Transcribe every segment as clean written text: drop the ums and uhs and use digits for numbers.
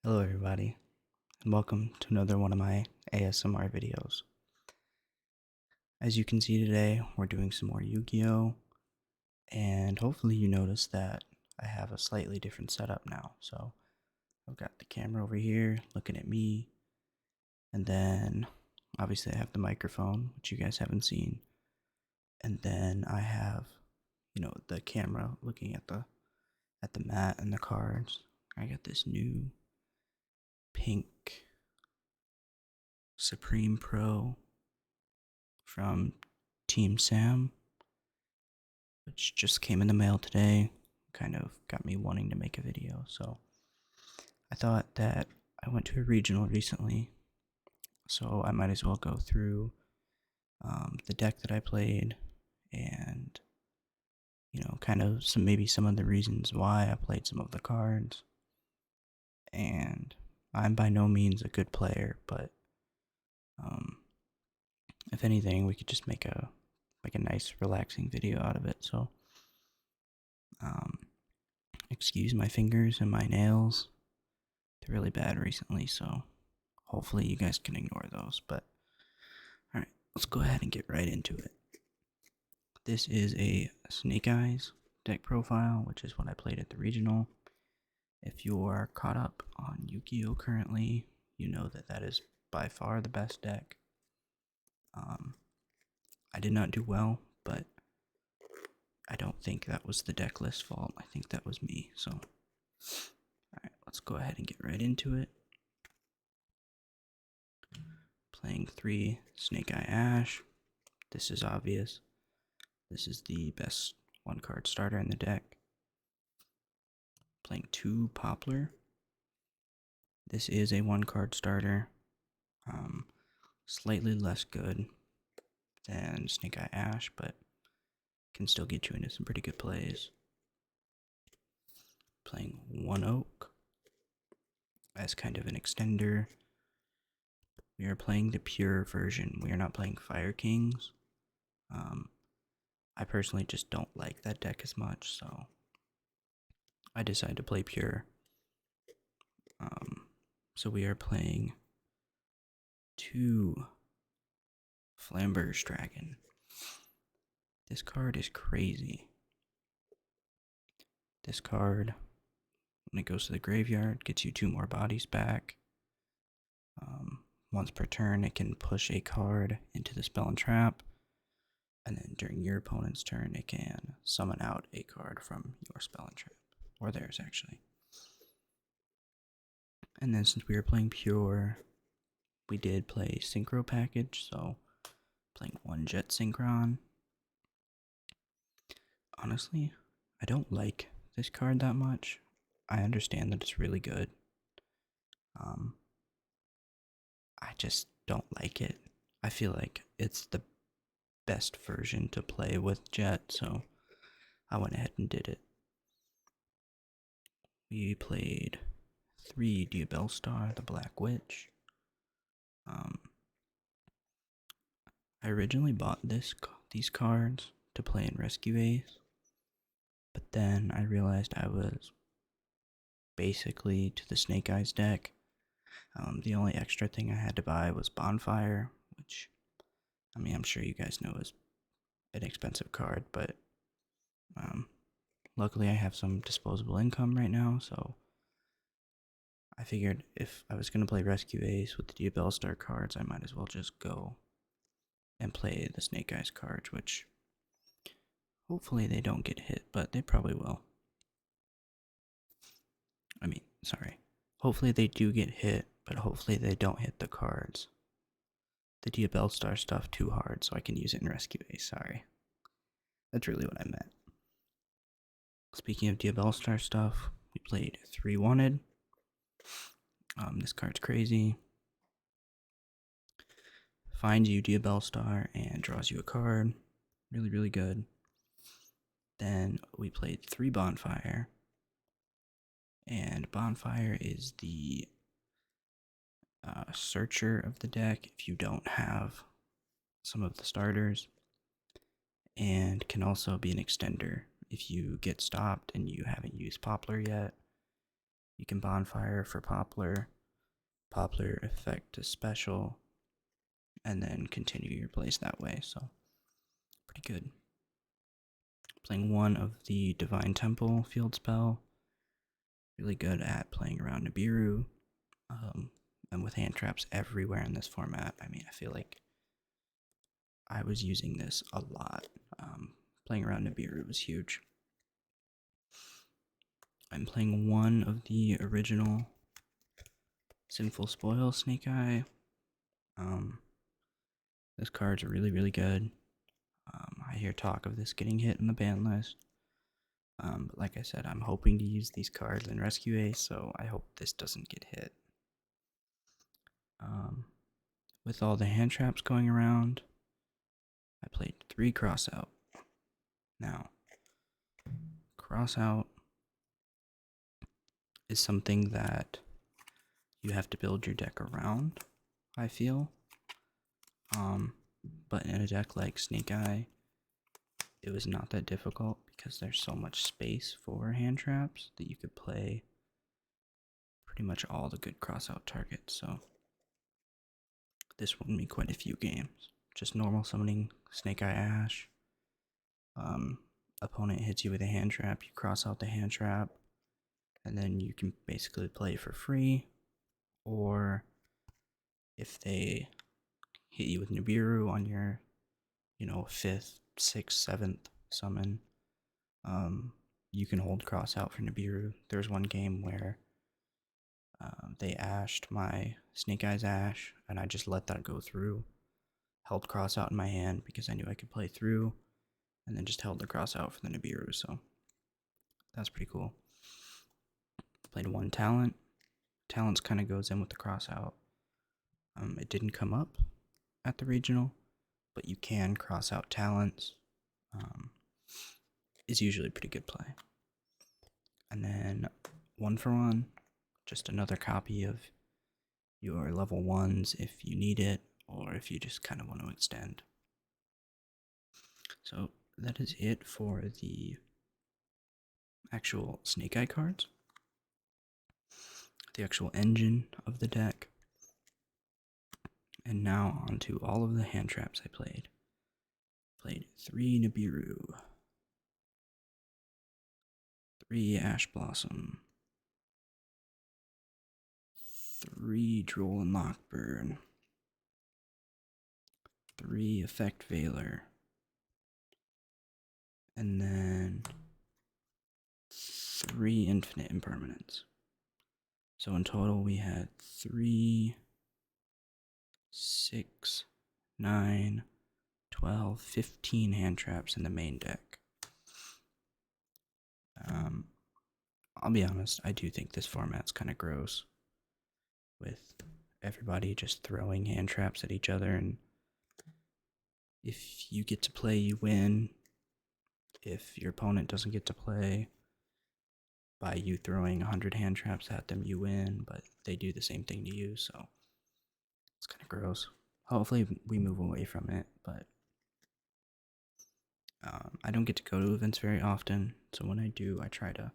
Hello everybody, and welcome to another one of my ASMR videos. As you can see today, we're doing some more Yu-Gi-Oh! And hopefully you notice that I have a slightly different setup now. So I've got the camera over here looking at me, and then obviously I have the microphone, which you guys haven't seen. And then I have, the camera looking at the mat and the cards. I got this new pink Supreme Pro from Team Sam, which just came in the mail today. Kind of got me wanting to make a video. So I thought that I went to a regional recently, so I might as well go through the deck that I played and kind of some of the reasons why I played some of the cards. And I'm by no means a good player, but um, if anything, we could just make a nice relaxing video out of it. So um, excuse my fingers and my nails. They're really bad recently, so hopefully you guys can ignore those. But alright, let's go ahead and get right into it. This is a Snake Eyes deck profile, which is what I played at the regional. If you are caught up on Yu-Gi-Oh! Currently, you know that that is by far the best deck. I did not do well, but I don't think that was the deck list fault. I think that was me. So, alright, let's go ahead and get right into it. Playing 3 Snake Eye Ash. This is obvious. This is the best 1-card starter in the deck. Playing 2 Poplar. This is a 1-card starter. Slightly less good than Snake Eye Ash, but can still get you into some pretty good plays. Playing 1 Oak as kind of an extender. We are playing the pure version. We are not playing Fire Kings. I personally just don't like that deck as much, so I decided to play pure. So we are playing 2 Flamber's Dragon. This card is crazy. This card, when it goes to the graveyard, gets you 2 more bodies back. Once per turn, it can push a card into the spell and trap, and then during your opponent's turn, it can summon out a card from your spell and trap, or theirs actually. And then since we were playing pure, we did play Synchro package, so playing 1 Jet Synchron. Honestly, I don't like this card that much. I understand that it's really good. I just don't like it. I feel like it's the best version to play with Jet, so I went ahead and did it. We played 3 Diabellstar, the Black Witch. I originally bought these cards to play in Rescue Ace, but then I realized I was basically to the Snake Eyes deck. The only extra thing I had to buy was Bonfire, which, I mean, I'm sure you guys know is an expensive card, but luckily I have some disposable income right now, so I figured if I was going to play Rescue Ace with the Diabellstar cards, I might as well just go and play the Snake Eyes cards, which hopefully they don't get hit, but they probably will. I mean, sorry. Hopefully they do get hit, but hopefully they don't hit the cards. The Diabellstar stuff too hard, so I can use it in Rescue Ace, sorry. That's really what I meant. Speaking of Diabellstar stuff, we played 3 Wanted. This card's crazy. Finds you Diabellstar and draws you a card. Really, really good. Then we played 3 Bonfire. And Bonfire is the searcher of the deck if you don't have some of the starters. And can also be an extender if you get stopped and you haven't used Poplar yet. You can bonfire for Poplar. Poplar effect to special, and then continue your plays that way. So, pretty good. Playing one of the Divine Temple field spell. Really good at playing around Nibiru. And with hand traps everywhere in this format, I mean, I feel like I was using this a lot. Playing around Nibiru was huge. I'm playing one of the original Sinful Spoil Snake Eye. This card's really, really good. I hear talk of this getting hit in the ban list. But like I said, I'm hoping to use these cards in Rescue Ace, so I hope this doesn't get hit. With all the hand traps going around, I played 3 Crossout. Now, Crossout is something that you have to build your deck around, I feel. But in a deck like Snake Eye, it was not that difficult because there's so much space for hand traps that you could play pretty much all the good Crossout targets. So this won me quite a few games. Just normal summoning Snake Eye Ash. Opponent hits you with a hand trap, you cross out the hand trap, and then you can basically play for free. Or if they hit you with Nibiru on your, 5th, 6th, 7th summon, you can hold cross out for Nibiru. There was one game where they ashed my Snake Eyes Ash, and I just let that go through. Held cross out in my hand because I knew I could play through, and then just held the cross out for the Nibiru, so that's pretty cool. Played one talent. Talents kind of goes in with the cross out. It didn't come up at the regional, but you can cross out talents. Is usually a pretty good play. And then 1-for-1, just another copy of your level 1s if you need it, or if you just kind of want to extend. So that is it for the actual Snake Eye cards. The actual engine of the deck. And now on to all of the hand traps I played. Played 3 Nibiru, 3 Ash Blossom, 3 Droll and Lockburn, 3 Effect Veiler, and then 3 Infinite Impermanence. So in total we had 3, 6, 9, 12, 15 hand traps in the main deck. I'll be honest, I do think this format's kind of gross, with everybody just throwing hand traps at each other, and if you get to play, you win. If your opponent doesn't get to play, by you throwing 100 hand traps at them, you win, but they do the same thing to you, so it's kind of gross. Hopefully we move away from it, but I don't get to go to events very often, so when I do, I try to,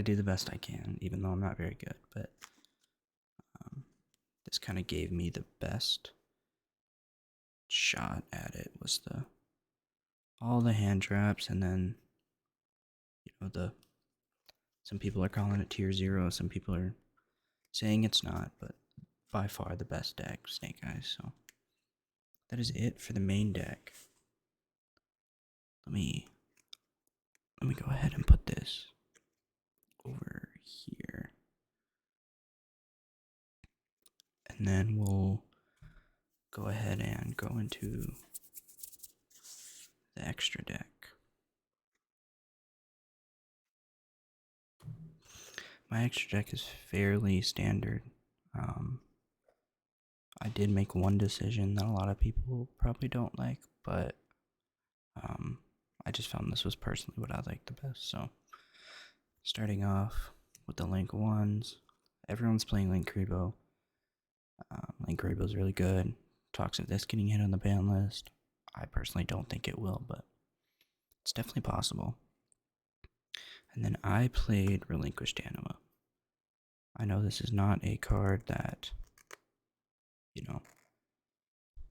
do the best I can, even though I'm not very good, but this kind of gave me the best shot at it, was all the hand traps, and then, some people are calling it tier 0, some people are saying it's not, but by far the best deck, Snake Eyes, so that is it for the main deck. Let me go ahead and put this over here. And then we'll go ahead and go into the extra deck. My extra deck is fairly standard. I did make one decision that a lot of people probably don't like, but I just found this was personally what I liked the best. So, starting off with the Link 1s, everyone's playing Link Kribo. Link Kribo is really good. Talks of this getting hit on the ban list. I personally don't think it will, but it's definitely possible. And then I played Relinquished Anima. I know this is not a card that, you know,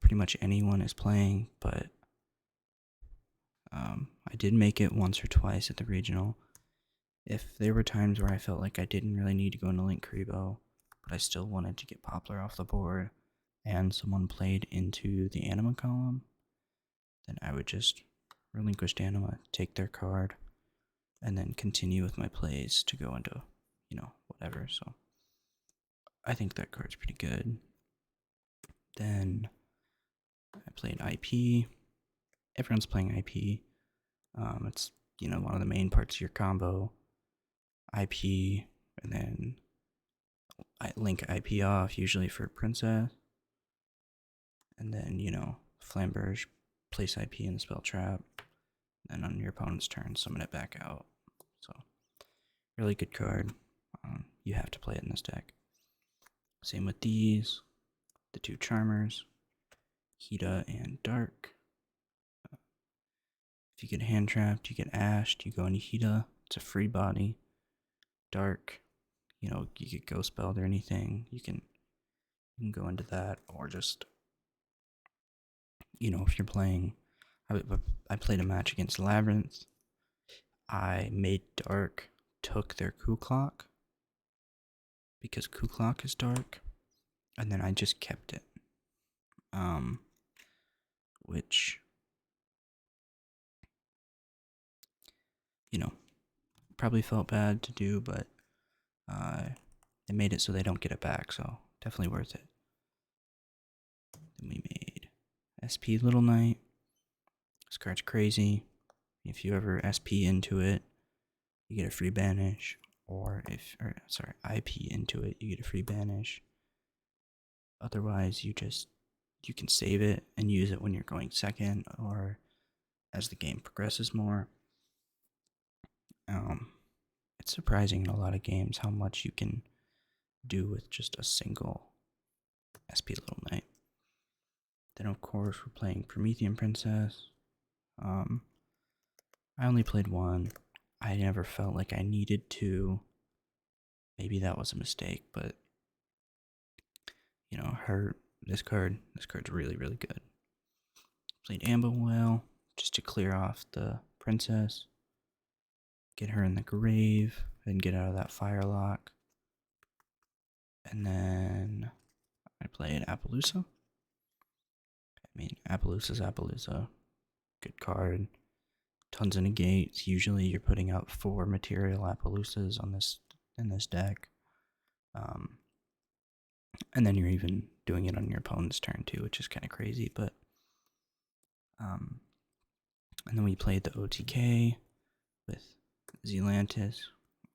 pretty much anyone is playing, but I did make it once or twice at the regional. If there were times where I felt like I didn't really need to go into Link Kuriboh, but I still wanted to get Poplar off the board, and someone played into the Anima column, then I would just relinquish Anima, take their card, and then continue with my plays to go into, whatever. So I think that card's pretty good. Then I played IP. Everyone's playing IP. It's, one of the main parts of your combo. IP, and then I link IP off, usually for Princess. And then, Flamberge, place IP in the spell trap. And on your opponent's turn, summon it back out. So, really good card. You have to play it in this deck. Same with these, the two Charmers, Hida and Dark. If you get hand trapped, you get ashed, you go into Hida. It's a free body. Dark, you get ghost spelled or anything. You can go into that, or just, if you're playing. I played a match against Labyrinth. I made Dark, took their Ku Clock, because Ku Clock is Dark, and then I just kept it. Which, probably felt bad to do, but they made it so they don't get it back, so definitely worth it. Then we made SP Little Knight. This card's crazy. If you ever SP into it, you get a free banish, IP into it, you get a free banish. Otherwise, you can save it and use it when you're going second, or as the game progresses more. It's surprising in a lot of games how much you can do with just a single SP Little Knight. Then, of course, we're playing Promethean Princess. I only played one. I never felt like I needed to. Maybe that was a mistake, but this card's really, really good. Played Amber Whale just to clear off the princess, get her in the grave, and get out of that firelock. And then I played Appaloosa. Appaloosa's Appaloosa. Good card. Tons of negates. Usually you're putting out 4 material Appaloosas in this deck. And then you're even doing it on your opponent's turn too, which is kind of crazy, but and then we played the OTK with Zealantis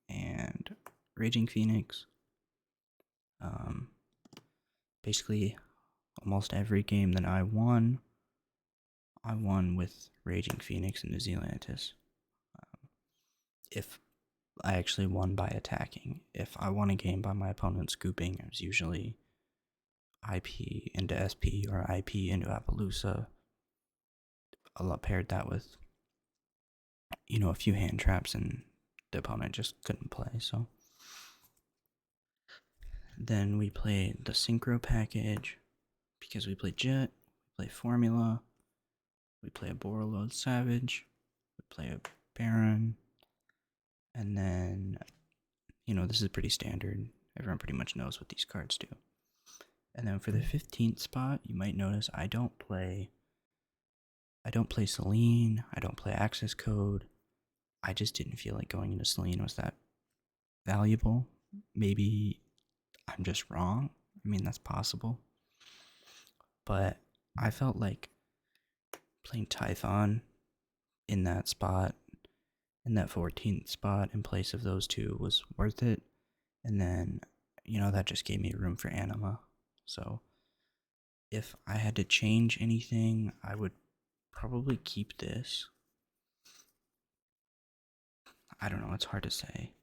and Raging Phoenix. Basically, almost every game that I won with Raging Phoenix and Zealantis. If I actually won by attacking. If I won a game by my opponent scooping, it was usually IP into SP or IP into Appaloosa. I paired that with, a few hand traps, and the opponent just couldn't play, so. Then we played the Synchro package, because we played Jet, we play Formula, we play a Borreload Savage, we play a Baron, and then, this is pretty standard. Everyone pretty much knows what these cards do. And then for the 15th spot, you might notice I don't play Selene, I don't play Access Code. I just didn't feel like going into Selene was that valuable. Maybe I'm just wrong. That's possible. But I felt like playing Typhon in that spot, in that 14th spot, in place of those two was worth it. And then, that just gave me room for Anima. So if I had to change anything, I would probably keep this. I don't know, it's hard to say.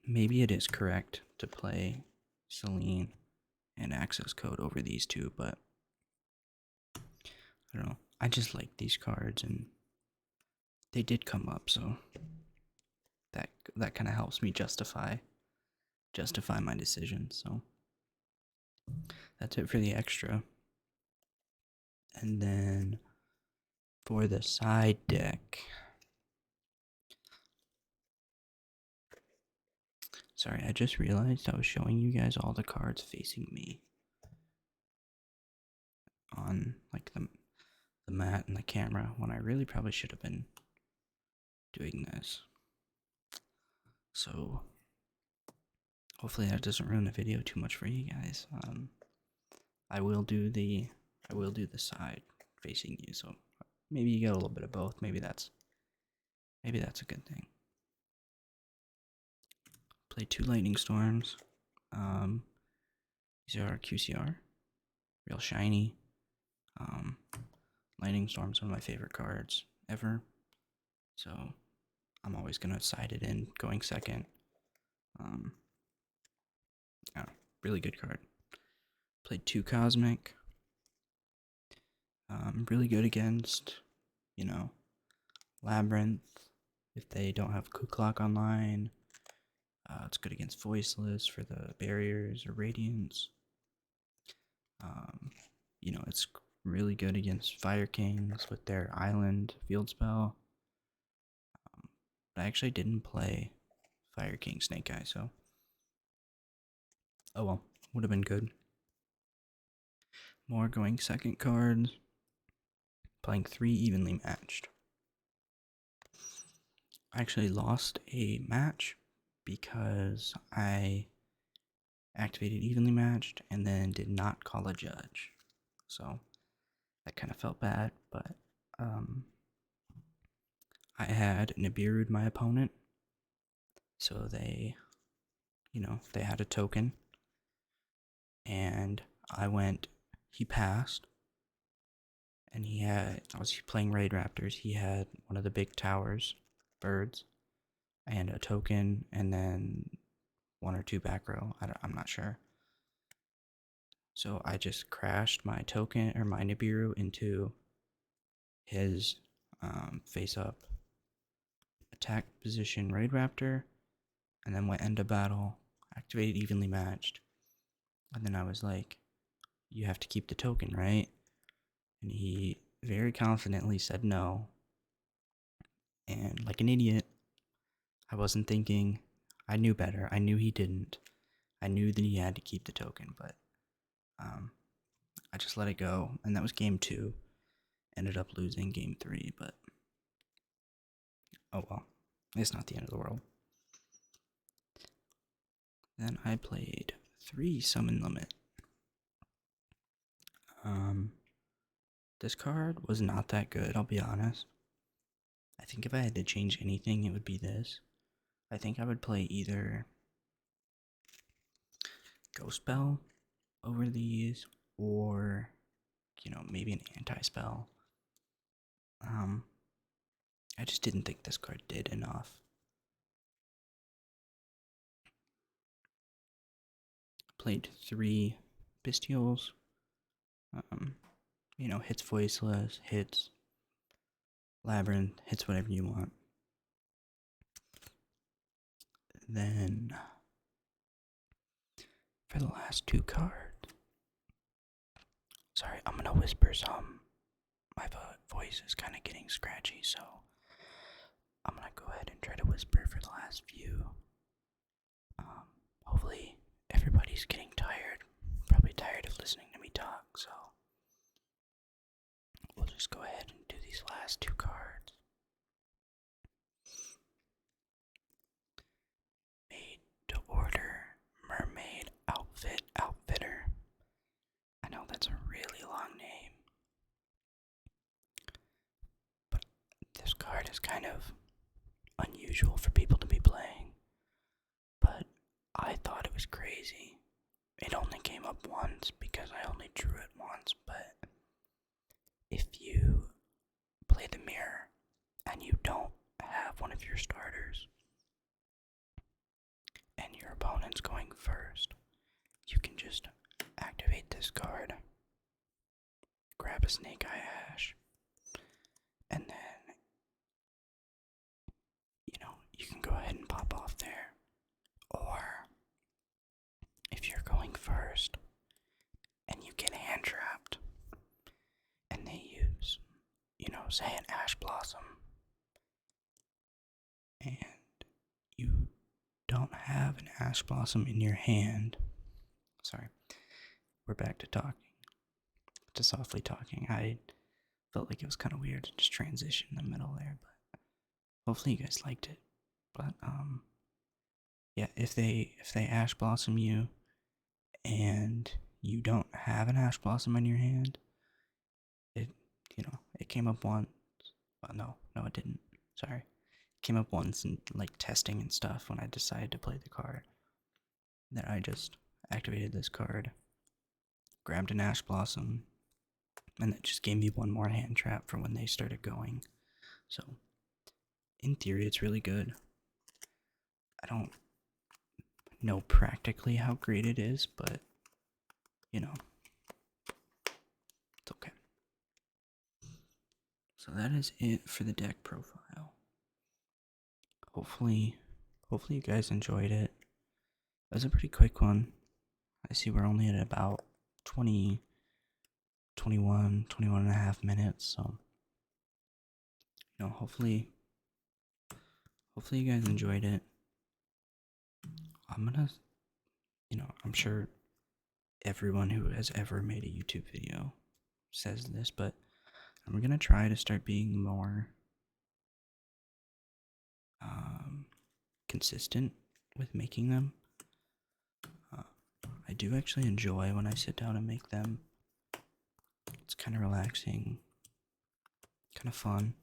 Maybe it is correct to play Selene and Access Code over these two, but I don't know. I just like these cards, and they did come up, so that kind of helps me justify my decision. So that's it for the extra. And then for the side deck, sorry, I just realized I was showing you guys all the cards facing me on like the mat and the camera when I really probably should have been doing this. So hopefully that doesn't ruin the video too much for you guys. I will do the side facing you, so maybe you get a little bit of both. Maybe that's a good thing. Play 2 lightning storms. These are QCR, real shiny. Lightning storm's one of my favorite cards ever, so I'm always gonna side it in going second. Really good card. Played 2 cosmic. Really good against, Labyrinth. If they don't have Kuklok online, it's good against Voiceless for the barriers or Radiance. It's really good against Fire Kings with their Island field spell. But I actually didn't play Fire King Snake Eye, so oh well, would have been good. More going second cards. Playing 3 evenly matched. I actually lost a match because I activated evenly matched and then did not call a judge. So that kind of felt bad, but I had Nibiru'd my opponent. So they had a token. And he passed. And I was playing Raid Raptors. He had one of the big towers, birds, and a token, and then 1 or 2 back row. I'm not sure. So I just crashed my token or my Nibiru into his face up attack position Raid Raptor, and then went into battle, activated evenly matched, and then I was like, "You have to keep the token, right?" And he very confidently said no. And like an idiot, I wasn't thinking. I knew better. I knew he didn't. I knew that he had to keep the token, but I just let it go. And that was game 2. Ended up losing game 3, but oh well. It's not the end of the world. Then I played 3 Summon Limit. This card was not that good, I'll be honest. I think if I had to change anything, it would be this. I think I would play either Ghost Spell over these, or, maybe an anti-spell. I just didn't think this card did enough. Played 3 Bestials. Hits Voiceless, hits Labyrinth, hits whatever you want. Then, for the last 2 cards, sorry, I'm gonna whisper some. My voice is kind of getting scratchy, so I'm gonna go ahead and try to whisper for the last few. Hopefully, everybody's getting tired. Probably tired of listening to me talk, so we'll just go ahead and do these last 2 cards. Made to order Mermaid Outfitter. I know that's a really long name, but this card is kind of unusual for people to be playing, but I thought it was crazy. It only came up once because I only drew it once, but if you play the mirror and you don't have one of your starters and your opponent's going first, you can just activate this card, grab a Snake Eye Ash, and then you can go ahead and pop off there. Or if you're going first and you get hand trapped and they use, say an ash blossom, and you don't have an ash blossom in your hand. Sorry, we're back to talking, to softly talking. I felt like it was kind of weird to just transition in the middle there, but hopefully you guys liked it. But yeah, if they ash blossom you and you don't have an ash blossom in your hand, it came up once. Well, no, it didn't. Sorry, it came up once in like testing and stuff when I decided to play the card. That I just activated this card, grabbed an ash blossom, and that just gave me one more hand trap for when they started going. So, in theory, it's really good. I don't know practically how great it is, but it's okay. So that is it for the deck profile. Hopefully you guys enjoyed it. It was a pretty quick one. I see we're only at about 21 and a half minutes, so hopefully you guys enjoyed it. I'm gonna, I'm sure everyone who has ever made a YouTube video says this, but I'm gonna try to start being more consistent with making them. I do actually enjoy when I sit down and make them. It's kind of relaxing, kind of fun.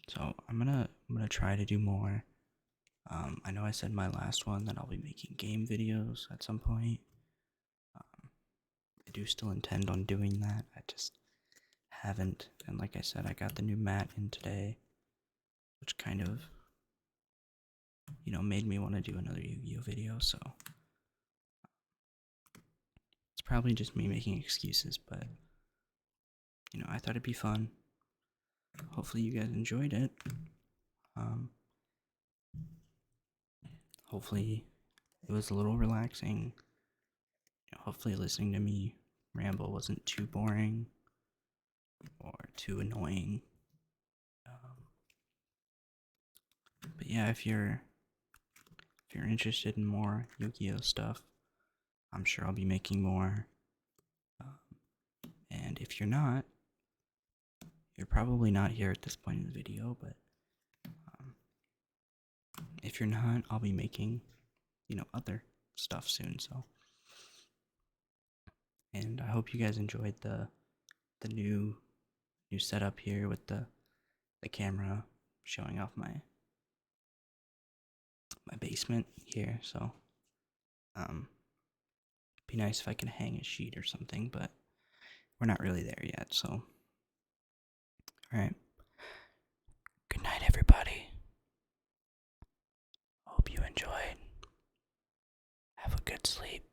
So I'm gonna try to do more. I know I said in my last one that I'll be making game videos at some point. I do still intend on doing that. I just haven't. And like I said, I got the new mat in today, which kind of, made me want to do another Yu-Gi-Oh video. So it's probably just me making excuses, but I thought it'd be fun. Hopefully you guys enjoyed it. Hopefully it was a little relaxing. Hopefully listening to me ramble wasn't too boring or too annoying. But yeah, if you're interested in more Yu-Gi-Oh stuff, I'm sure I'll be making more. And if you're not, you're probably not here at this point in the video, but if you're not, I'll be making, other stuff soon. So, and I hope you guys enjoyed the new setup here with the camera showing off my basement here. So, be nice if I can hang a sheet or something, but we're not really there yet. So, all right. Good night, everybody. Hope you enjoyed. Have a good sleep.